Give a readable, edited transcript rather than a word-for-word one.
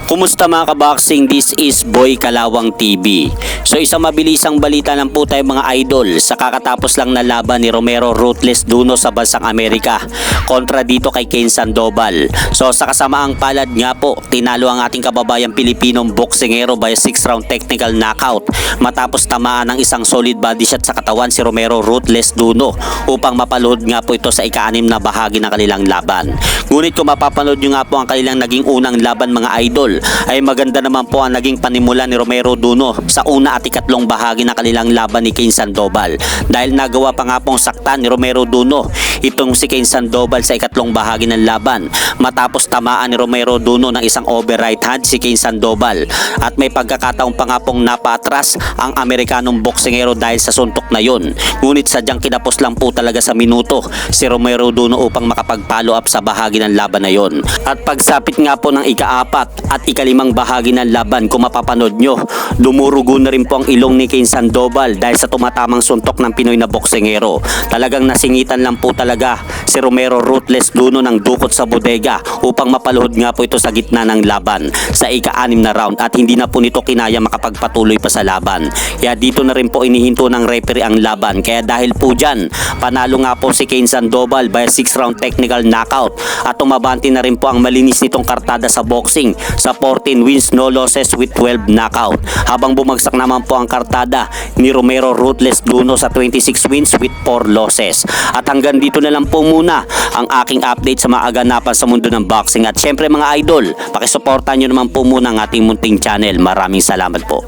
Kumusta mga kaboxing? This is Boy Kalawang TV. So isang mabilisang balita lang po tayo mga idol sa kakatapos lang na laban ni Romero Ruthless Duno sa bansang Amerika kontra dito kay Kane Sandoval. So sa kasamaang palad nga po, tinalo ang ating kababayang Pilipinong boksingero by 6 round technical knockout matapos tamaan ng isang solid body shot sa katawan si Romero Ruthless Duno upang mapalood nga po ito sa ika-6 na bahagi ng kanilang laban. Ngunit kung mapapanood nyo nga po ang kanilang naging unang laban mga idol, ay maganda naman po ang naging panimula ni Romero Duno sa una at ikatlong bahagi ng kanilang laban ni Kane Sandoval, dahil nagawa pa nga pong saktan ni Romero Duno itong si Kane Sandoval sa ikatlong bahagi ng laban matapos tamaan ni Romero Duno ng isang over right hand si Kane Sandoval, at may pagkakataon pa nga pong napatras ang Amerikanong boksingero dahil sa suntok na yon. Ngunit sadyang kinapos lang po talaga sa minuto si Romero Duno upang makapag-follow up sa bahagi ng laban na yon. At pagsapit nga po ng ika-4 at ika-5 bahagi ng laban, kung mapapanood nyo, dumurugo na rin po ang ilong ni Kane Sandoval dahil sa tumatamang suntok ng Pinoy na boksingero. Talagang nasingitan lang po talaga si Romero Ruthless Duno ng dukot sa bodega upang mapaluhod nga po ito sa gitna ng laban sa ika-6 na round, at hindi na po nito kinaya makapagpatuloy pa sa laban. Kaya dito na rin po inihinto ng referee ang laban. Kaya dahil po dyan, panalo nga po si Kane Sandoval by 6 round technical knockout, at tumabanti na rin po ang malinis nitong kartada sa boxing sa 14 wins no losses with 12 knockout, habang bumagsak naman po ang kartada ni Romero Ruthless Duno sa 26 wins with 4 losses. At hanggang dito na lang po muna ang aking update sa mga aganapan sa mundo ng boxing. At syempre mga idol, pakisuportahan nyo naman po muna ang ating munting channel. Maraming salamat po.